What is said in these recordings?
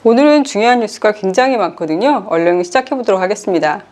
오늘은 중요한 뉴스가 굉장히 많거든요. 얼른 시작해 보도록 하겠습니다.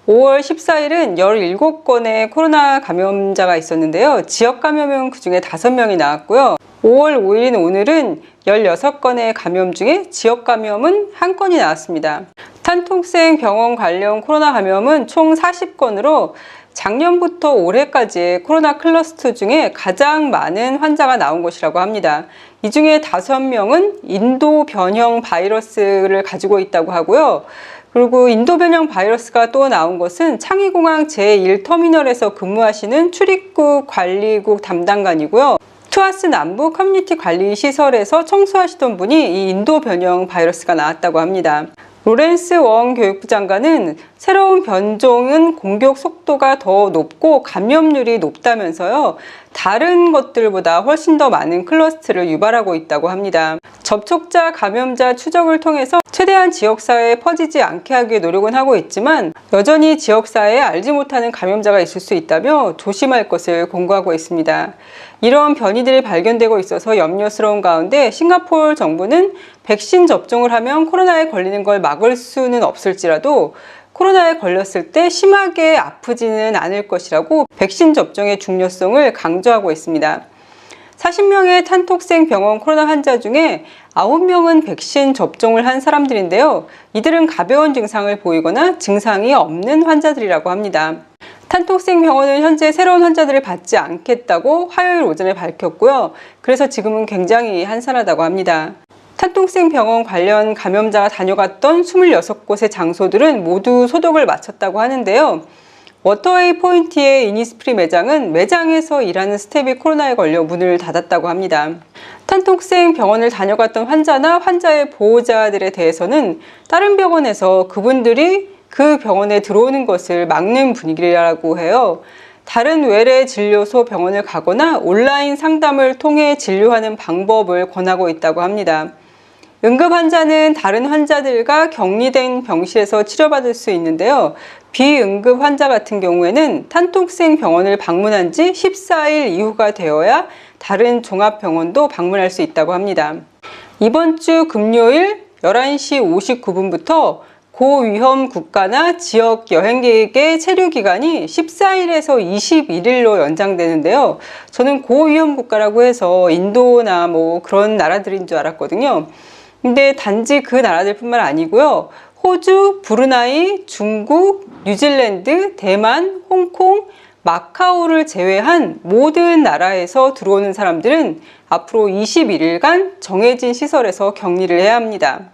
5월 14일은 17건의 코로나 감염자가 있었는데요. 지역 감염은 그중에 5명이 나왔고요. 5월 5일인 오늘은 16건의 감염 중에 지역 감염은 1건이 나왔습니다. 탄통성 병원 관련 코로나 감염은 총 40건으로 작년부터 올해까지의 코로나 클러스터 중에 가장 많은 환자가 나온 것이라고 합니다. 이 중에 5명은 인도 변형 바이러스를 가지고 있다고 하고요. 그리고 인도 변형 바이러스가 또 나온 것은 창의공항 제1터미널에서 근무하시는 출입국 관리국 담당관이고요. 투아스 남부 커뮤니티 관리 시설에서 청소하시던 분이 이 인도 변형 바이러스가 나왔다고 합니다. 로렌스 웡 교육부 장관은 새로운 변종은 공격 속도가 더 높고 감염률이 높다면서요. 다른 것들보다 훨씬 더 많은 클러스터를 유발하고 있다고 합니다. 접촉자 감염자 추적을 통해서 최대한 지역사회에 퍼지지 않게 하기 위해 노력은 하고 있지만 여전히 지역사회에 알지 못하는 감염자가 있을 수 있다며 조심할 것을 권고하고 있습니다. 이런 변이들이 발견되고 있어서 염려스러운 가운데 싱가포르 정부는 백신 접종을 하면 코로나에 걸리는 걸 막을 수는 없을지라도 코로나에 걸렸을 때 심하게 아프지는 않을 것이라고 백신 접종의 중요성을 강조하고 있습니다. 40명의 탄톡생 병원 코로나 환자 중에 9명은 백신 접종을 한 사람들인데요. 이들은 가벼운 증상을 보이거나 증상이 없는 환자들이라고 합니다. 탄톡생 병원은 현재 새로운 환자들을 받지 않겠다고 화요일 오전에 밝혔고요. 그래서 지금은 굉장히 한산하다고 합니다. 탄통성 병원 관련 감염자가 다녀갔던 26곳의 장소들은 모두 소독을 마쳤다고 하는데요. 워터웨이 포인트의 이니스프리 매장은 매장에서 일하는 스태프이 코로나에 걸려 문을 닫았다고 합니다. 탄통성 병원을 다녀갔던 환자나 환자의 보호자들에 대해서는 다른 병원에서 그분들이 그 병원에 들어오는 것을 막는 분위기라고 해요. 다른 외래 진료소 병원을 가거나 온라인 상담을 통해 진료하는 방법을 권하고 있다고 합니다. 응급 환자는 다른 환자들과 격리된 병실에서 치료받을 수 있는데요. 비응급 환자 같은 경우에는 탄통성 병원을 방문한 지 14일 이후가 되어야 다른 종합병원도 방문할 수 있다고 합니다. 이번 주 금요일 11시 59분부터 고위험 국가나 지역 여행객의 체류 기간이 14일에서 21일로 연장되는데요. 저는 고위험 국가라고 해서 인도나 그런 나라들인 줄 알았거든요. 근데 단지 그 나라들 뿐만 아니고요. 호주, 브루나이, 중국, 뉴질랜드, 대만, 홍콩, 마카오를 제외한 모든 나라에서 들어오는 사람들은 앞으로 21일간 정해진 시설에서 격리를 해야 합니다.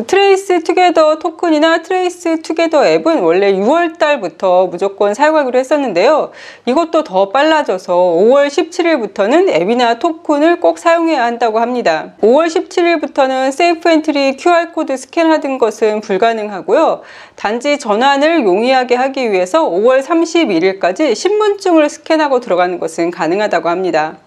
트레이스 투게더 토큰이나 트레이스 투게더 앱은 원래 6월 달부터 무조건 사용하기로 했었는데요. 이것도 더 빨라져서 5월 17일부터는 앱이나 토큰을 꼭 사용해야 한다고 합니다. 5월 17일부터는 세이프 엔트리 QR코드 스캔하는 것은 불가능하고요. 단지 전환을 용이하게 하기 위해서 5월 31일까지 신분증을 스캔하고 들어가는 것은 가능하다고 합니다.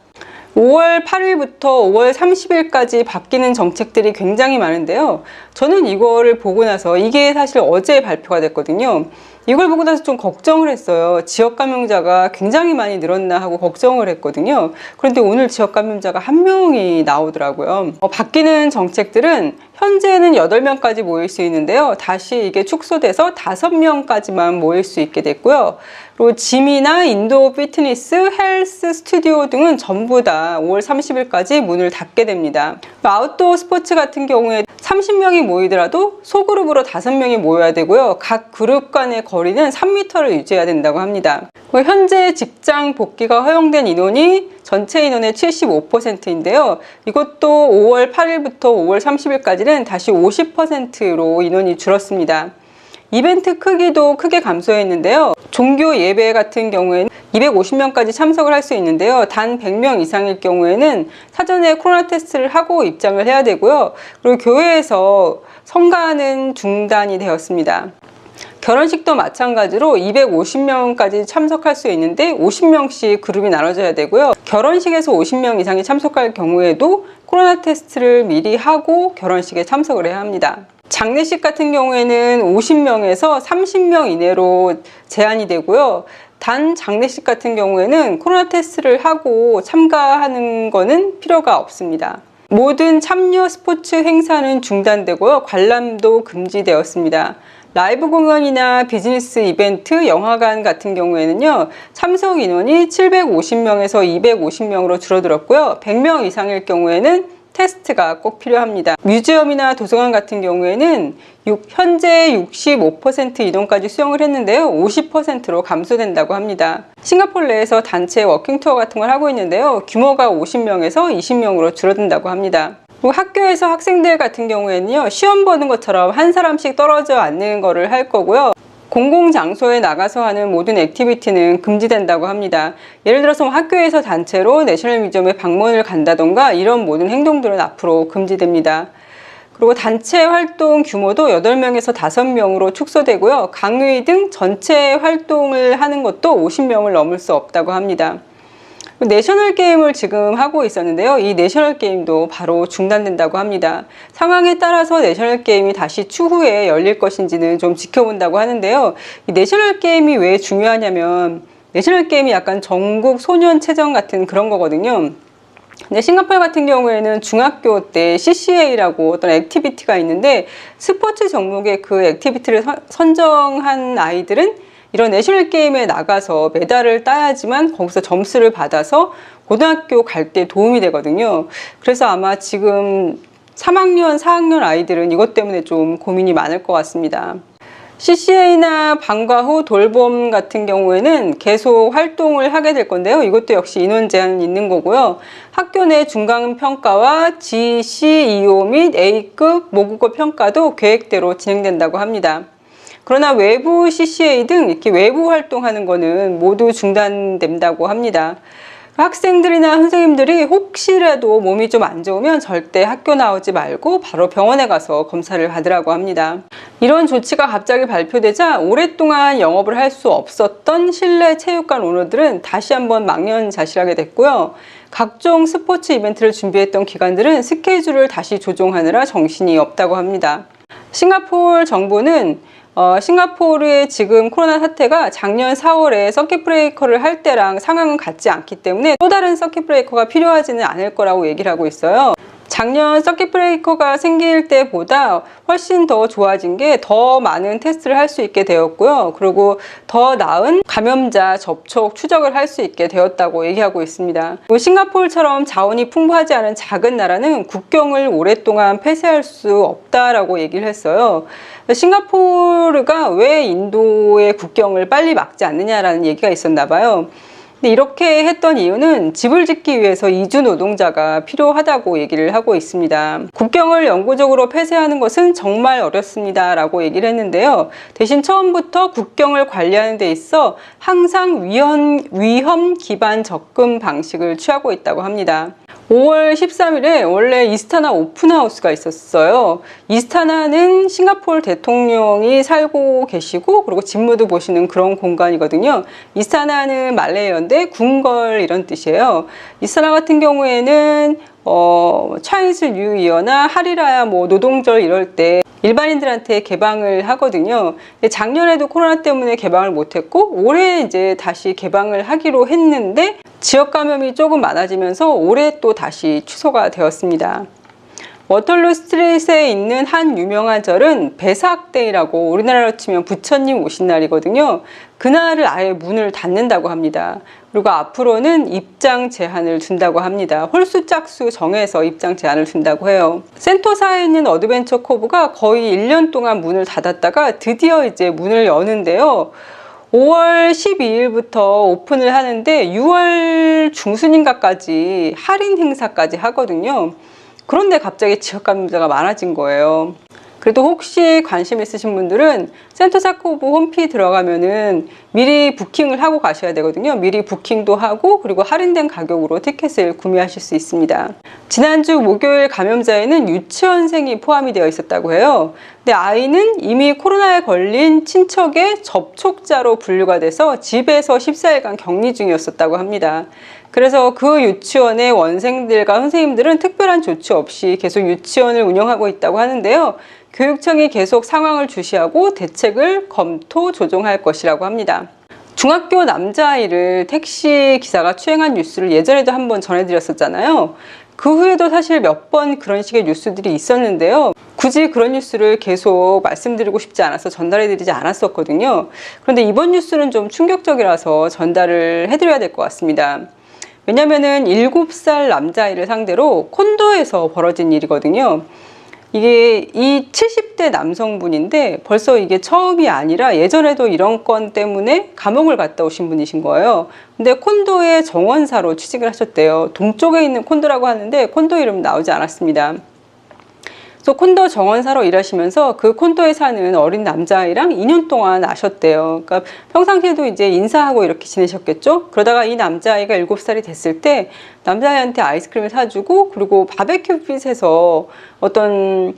5월 8일부터 5월 30일까지 바뀌는 정책들이 굉장히 많은데요. 저는 이거를 보고 나서 이게 사실 어제 발표가 됐거든요. 이걸 보고 나서 좀 걱정을 했어요. 지역 감염자가 굉장히 많이 늘었나 하고 걱정을 했거든요. 그런데 오늘 지역 감염자가 1명이 나오더라고요. 바뀌는 정책들은 현재는 8명까지 모일 수 있는데요. 다시 이게 축소돼서 5명까지만 모일 수 있게 됐고요. 그리고 짐이나 인도어 피트니스, 헬스 스튜디오 등은 전부 다 5월 30일까지 문을 닫게 됩니다. 아웃도어 스포츠 같은 경우에 30명이 모이더라도 소그룹으로 5명이 모여야 되고요. 각 그룹 간의 거리는 3m를 유지해야 된다고 합니다. 현재 직장 복귀가 허용된 인원이 전체 인원의 75%인데요. 이것도 5월 8일부터 5월 30일까지는 다시 50%로 인원이 줄었습니다. 이벤트 크기도 크게 감소했는데요. 종교 예배 같은 경우에는 250명까지 참석을 할 수 있는데요. 단 100명 이상일 경우에는 사전에 코로나 테스트를 하고 입장을 해야 되고요. 그리고 교회에서 성가는 중단이 되었습니다. 결혼식도 마찬가지로 250명까지 참석할 수 있는데 50명씩 그룹이 나눠져야 되고요. 결혼식에서 50명 이상이 참석할 경우에도 코로나 테스트를 미리 하고 결혼식에 참석을 해야 합니다. 장례식 같은 경우에는 50명에서 30명 이내로 제한이 되고요. 단 장례식 같은 경우에는 코로나 테스트를 하고 참가하는 거는 필요가 없습니다. 모든 참여 스포츠 행사는 중단되고요. 관람도 금지되었습니다. 라이브 공연이나 비즈니스 이벤트, 영화관 같은 경우에는요, 참석 인원이 750명에서 250명으로 줄어들었고요. 100명 이상일 경우에는 테스트가 꼭 필요합니다. 뮤지엄이나 도서관 같은 경우에는 현재 65% 인원까지 수용을 했는데요. 50%로 감소된다고 합니다. 싱가포르 내에서 단체 워킹 투어 같은 걸 하고 있는데요. 규모가 50명에서 20명으로 줄어든다고 합니다. 그리고 학교에서 학생들 같은 경우에는요, 시험 보는 것처럼 한 사람씩 떨어져 앉는 거를 할 거고요. 공공장소에 나가서 하는 모든 액티비티는 금지된다고 합니다. 예를 들어서 학교에서 단체로 내셔널 뮤지엄에 방문을 간다던가 이런 모든 행동들은 앞으로 금지됩니다. 그리고 단체 활동 규모도 8명에서 5명으로 축소되고요. 강의 등 전체 활동을 하는 것도 50명을 넘을 수 없다고 합니다. 내셔널 게임을 지금 하고 있었는데요. 이 내셔널 게임도 바로 중단된다고 합니다. 상황에 따라서 내셔널 게임이 다시 추후에 열릴 것인지는 좀 지켜본다고 하는데요. 이 내셔널 게임이 왜 중요하냐면 내셔널 게임이 약간 전국 소년체전 같은 그런 거거든요. 근데 싱가포르 같은 경우에는 중학교 때 CCA라고 어떤 액티비티가 있는데 스포츠 종목의 그 액티비티를 선정한 아이들은 이런 내셔널 게임에 나가서 메달을 따야지만 거기서 점수를 받아서 고등학교 갈 때 도움이 되거든요. 그래서 아마 지금 3학년, 4학년 아이들은 이것 때문에 좀 고민이 많을 것 같습니다. CCA나 방과 후 돌봄 같은 경우에는 계속 활동을 하게 될 건데요. 이것도 역시 인원 제한이 있는 거고요. 학교 내 중간 평가와 GCEO 및 A급 모국어 평가도 계획대로 진행된다고 합니다. 그러나 외부 CCA 등 이렇게 외부 활동하는 거는 모두 중단된다고 합니다. 학생들이나 선생님들이 혹시라도 몸이 좀 안 좋으면 절대 학교 나오지 말고 바로 병원에 가서 검사를 받으라고 합니다. 이런 조치가 갑자기 발표되자 오랫동안 영업을 할 수 없었던 실내 체육관 오너들은 다시 한번 망연자실하게 됐고요. 각종 스포츠 이벤트를 준비했던 기관들은 스케줄을 다시 조정하느라 정신이 없다고 합니다. 싱가포르 정부는 싱가포르의 지금 코로나 사태가 작년 4월에 서킷 브레이커를 할 때랑 상황은 같지 않기 때문에 또 다른 서킷 브레이커가 필요하지는 않을 거라고 얘기를 하고 있어요. 작년 서킷 브레이커가 생길 때보다 훨씬 더 좋아진 게 더 많은 테스트를 할 수 있게 되었고요. 그리고 더 나은 감염자 접촉 추적을 할 수 있게 되었다고 얘기하고 있습니다. 싱가포르처럼 자원이 풍부하지 않은 작은 나라는 국경을 오랫동안 폐쇄할 수 없다라고 얘기를 했어요. 싱가포르가 왜 인도의 국경을 빨리 막지 않느냐라는 얘기가 있었나 봐요. 근데 이렇게 했던 이유는 집을 짓기 위해서 이주 노동자가 필요하다고 얘기를 하고 있습니다. 국경을 영구적으로 폐쇄하는 것은 정말 어렵습니다 라고 얘기를 했는데요. 대신 처음부터 국경을 관리하는 데 있어 항상 위험 기반 접근 방식을 취하고 있다고 합니다. 5월 13일에 원래 이스타나 오픈하우스가 있었어요. 이스타나는 싱가포르 대통령이 살고 계시고 그리고 직무도 보시는 그런 공간이거든요. 이스타나는 말레이어인데 궁궐 이런 뜻이에요. 이스타나 같은 경우에는 차이니즈 뉴 이어나 하리라야 뭐 노동절 이럴 때 일반인들한테 개방을 하거든요. 작년에도 코로나 때문에 개방을 못했고 올해 이제 다시 개방을 하기로 했는데 지역 감염이 조금 많아지면서 올해 또 다시 취소가 되었습니다. 워털루 스트릿에 있는 한 유명한 절은 베삭데이라고 우리나라로 치면 부처님 오신 날이거든요. 그날을 아예 문을 닫는다고 합니다. 그리고 앞으로는 입장 제한을 둔다고 합니다. 홀수 짝수 정해서 입장 제한을 둔다고 해요. 센토사에 있는 어드벤처 코브가 거의 1년 동안 문을 닫았다가 드디어 이제 문을 여는데요. 5월 12일부터 오픈을 하는데 6월 중순인가까지 할인 행사까지 하거든요. 그런데 갑자기 지역 감염자가 많아진 거예요. 그래도 혹시 관심 있으신 분들은 센토사 코브 홈피 들어가면은 미리 부킹을 하고 가셔야 되거든요. 미리 부킹도 하고 그리고 할인된 가격으로 티켓을 구매하실 수 있습니다. 지난주 목요일 감염자에는 유치원생이 포함이 되어 있었다고 해요. 근데 아이는 이미 코로나에 걸린 친척의 접촉자로 분류가 돼서 집에서 14일간 격리 중이었었다고 합니다. 그래서 그 유치원의 원생들과 선생님들은 특별한 조치 없이 계속 유치원을 운영하고 있다고 하는데요. 교육청이 계속 상황을 주시하고 대책을 검토 조정할 것이라고 합니다. 중학교 남자아이를 택시 기사가 추행한 뉴스를 예전에도 한번 전해드렸었잖아요. 그 후에도 사실 몇 번 그런 식의 뉴스들이 있었는데요. 굳이 그런 뉴스를 계속 말씀드리고 싶지 않아서 전달해드리지 않았었거든요. 그런데 이번 뉴스는 좀 충격적이라서 전달을 해드려야 될 것 같습니다. 왜냐면은 7살 남자아이를 상대로 콘도에서 벌어진 일이거든요. 이게 이 70대 남성분인데 벌써 이게 처음이 아니라 예전에도 이런 건 때문에 감옥을 갔다 오신 분이신 거예요. 근데 콘도의 정원사로 취직을 하셨대요. 동쪽에 있는 콘도라고 하는데 콘도 이름 나오지 않았습니다. 그래서 콘도 정원사로 일하시면서 그 콘도에 사는 어린 남자아이랑 2년 동안 아셨대요. 그러니까 평상시에도 이제 인사하고 이렇게 지내셨겠죠? 그러다가 이 남자아이가 7살이 됐을 때 남자아이한테 아이스크림을 사주고 그리고 바베큐 핏에서 어떤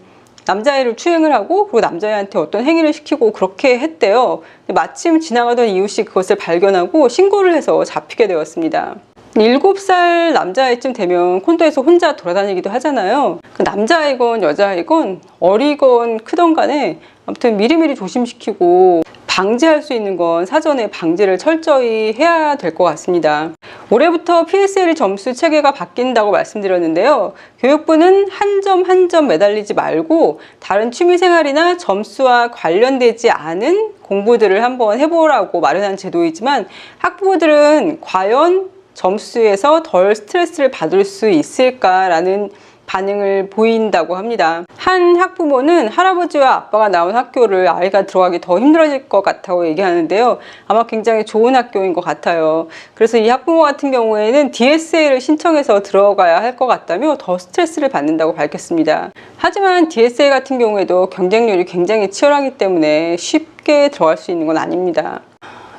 남자아이를 추행을 하고 그리고 남자아이한테 어떤 행위를 시키고 그렇게 했대요. 마침 지나가던 이웃이 그것을 발견하고 신고를 해서 잡히게 되었습니다. 7살 남자아이쯤 되면 콘도에서 혼자 돌아다니기도 하잖아요. 그 남자아이건 여자아이건 어리건 크던 간에 아무튼 미리미리 조심시키고 방지할 수 있는 건 사전에 방지를 철저히 해야 될 것 같습니다. 올해부터 PSL 점수 체계가 바뀐다고 말씀드렸는데요. 교육부는 한 점 한 점 매달리지 말고 다른 취미생활이나 점수와 관련되지 않은 공부들을 한번 해보라고 마련한 제도이지만 학부모들은 과연 점수에서 덜 스트레스를 받을 수 있을까라는 반응을 보인다고 합니다. 한 학부모는 할아버지와 아빠가 나온 학교를 아이가 들어가기 더 힘들어질 것 같다고 얘기하는데요. 아마 굉장히 좋은 학교인 것 같아요. 그래서 이 학부모 같은 경우에는 DSA를 신청해서 들어가야 할 것 같다며 더 스트레스를 받는다고 밝혔습니다. 하지만 DSA 같은 경우에도 경쟁률이 굉장히 치열하기 때문에 쉽게 들어갈 수 있는 건 아닙니다.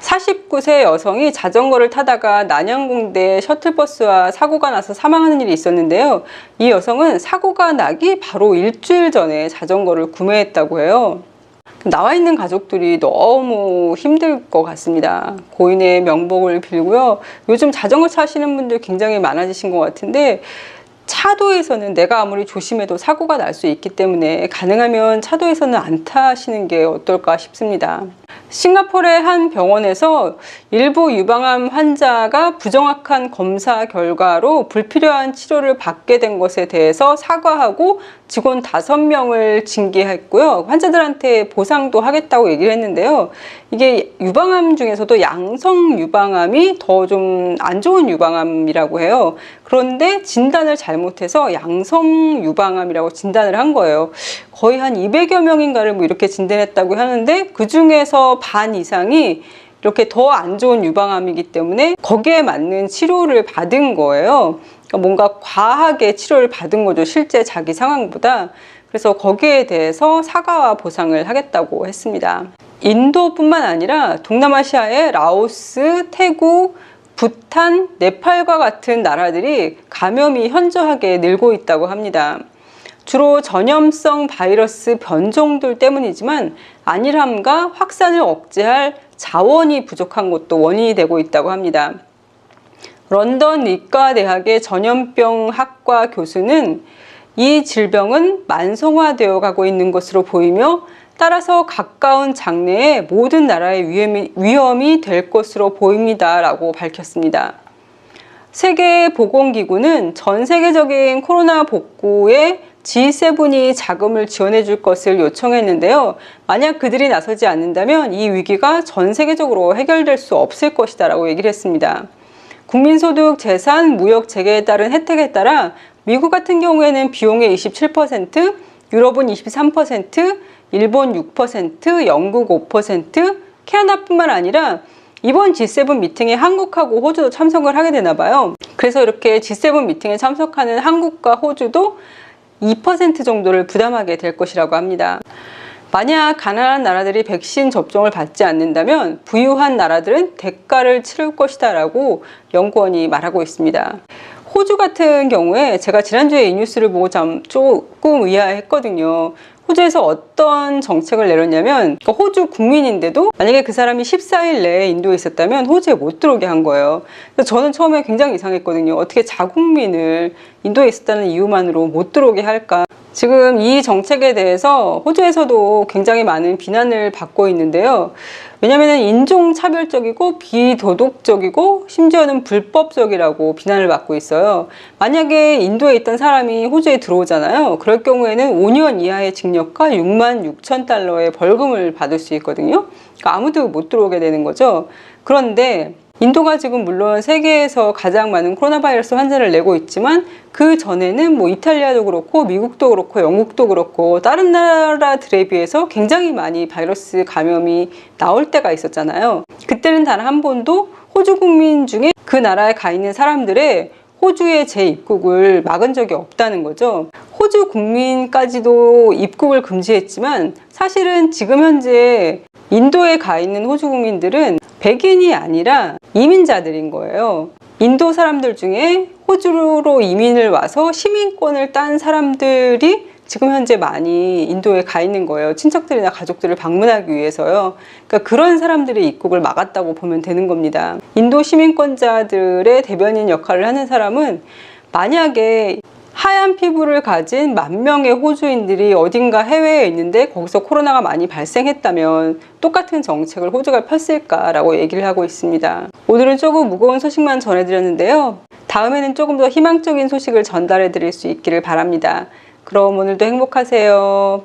49세 여성이 자전거를 타다가 난양공대 셔틀버스와 사고가 나서 사망하는 일이 있었는데요. 이 여성은 사고가 나기 바로 일주일 전에 자전거를 구매했다고 해요. 나와 있는 가족들이 너무 힘들 것 같습니다. 고인의 명복을 빌고요. 요즘 자전거 타시는 분들 굉장히 많아지신 것 같은데 차도에서는 내가 아무리 조심해도 사고가 날 수 있기 때문에 가능하면 차도에서는 안 타시는 게 어떨까 싶습니다. 싱가포르의 한 병원에서 일부 유방암 환자가 부정확한 검사 결과로 불필요한 치료를 받게 된 것에 대해서 사과하고 직원 5명을 징계했고요. 환자들한테 보상도 하겠다고 얘기를 했는데요. 이게 유방암 중에서도 양성 유방암이 더 좀 안 좋은 유방암이라고 해요. 그런데 진단을 잘못해서 양성 유방암이라고 진단을 한 거예요. 거의 한 200여 명인가를 뭐 이렇게 진단했다고 하는데 그 중에서 반 이상이 이렇게 더 안 좋은 유방암이기 때문에 거기에 맞는 치료를 받은 거예요. 그러니까 뭔가 과하게 치료를 받은 거죠. 실제 자기 상황보다. 그래서 거기에 대해서 사과와 보상을 하겠다고 했습니다. 인도뿐만 아니라 동남아시아의 라오스, 태국, 부탄, 네팔과 같은 나라들이 감염이 현저하게 늘고 있다고 합니다. 주로 전염성 바이러스 변종들 때문이지만 안일함과 확산을 억제할 자원이 부족한 것도 원인이 되고 있다고 합니다. 런던 의과대학의 전염병학과 교수는 이 질병은 만성화되어 가고 있는 것으로 보이며 따라서 가까운 장래에 모든 나라의 위험이 될 것으로 보입니다 라고 밝혔습니다. 세계보건기구는 전 세계적인 코로나 복구에 G7이 자금을 지원해 줄 것을 요청했는데요. 만약 그들이 나서지 않는다면 이 위기가 전 세계적으로 해결될 수 없을 것이다 라고 얘기를 했습니다. 국민소득, 재산, 무역 재개에 따른 혜택에 따라 미국 같은 경우에는 비용의 27%, 유럽은 23%, 일본 6%, 영국 5%, 캐나다뿐만 아니라 이번 G7 미팅에 한국하고 호주도 참석을 하게 되나 봐요. 그래서 이렇게 G7 미팅에 참석하는 한국과 호주도 2% 정도를 부담하게 될 것이라고 합니다. 만약 가난한 나라들이 백신 접종을 받지 않는다면 부유한 나라들은 대가를 치를 것이다 라고 연구원이 말하고 있습니다. 호주 같은 경우에 제가 지난주에 이 뉴스를 보고 조금 의아했거든요. 호주에서 어떤 정책을 내렸냐면 호주 국민인데도 만약에 그 사람이 14일 내에 인도에 있었다면 호주에 못 들어오게 한 거예요. 그래서 저는 처음에 굉장히 이상했거든요. 어떻게 자국민을 인도에 있었다는 이유만으로 못 들어오게 할까? 지금 이 정책에 대해서 호주에서도 굉장히 많은 비난을 받고 있는데요. 왜냐하면 인종차별적이고 비도덕적이고 심지어는 불법적이라고 비난을 받고 있어요. 만약에 인도에 있던 사람이 호주에 들어오잖아요. 그럴 경우에는 5년 이하의 징역과 66,000달러의 벌금을 받을 수 있거든요. 그러니까 아무도 못 들어오게 되는 거죠. 그런데 인도가 지금 물론 세계에서 가장 많은 코로나 바이러스 환자를 내고 있지만 그 전에는 뭐 이탈리아도 그렇고 미국도 그렇고 영국도 그렇고 다른 나라들에 비해서 굉장히 많이 바이러스 감염이 나올 때가 있었잖아요. 그때는 단 한 번도 호주 국민 중에 그 나라에 가 있는 사람들의 호주의 재입국을 막은 적이 없다는 거죠. 호주 국민까지도 입국을 금지했지만 사실은 지금 현재 인도에 가 있는 호주 국민들은 백인이 아니라 이민자들인 거예요. 인도 사람들 중에 호주로 이민을 와서 시민권을 딴 사람들이 지금 현재 많이 인도에 가 있는 거예요. 친척들이나 가족들을 방문하기 위해서요. 그러니까 그런 사람들의 입국을 막았다고 보면 되는 겁니다. 인도 시민권자들의 대변인 역할을 하는 사람은 만약에 하얀 피부를 가진 10,000명의 호주인들이 어딘가 해외에 있는데 거기서 코로나가 많이 발생했다면 똑같은 정책을 호주가 폈을까라고 얘기를 하고 있습니다. 오늘은 조금 무거운 소식만 전해드렸는데요. 다음에는 조금 더 희망적인 소식을 전달해 드릴 수 있기를 바랍니다. 그럼 오늘도 행복하세요.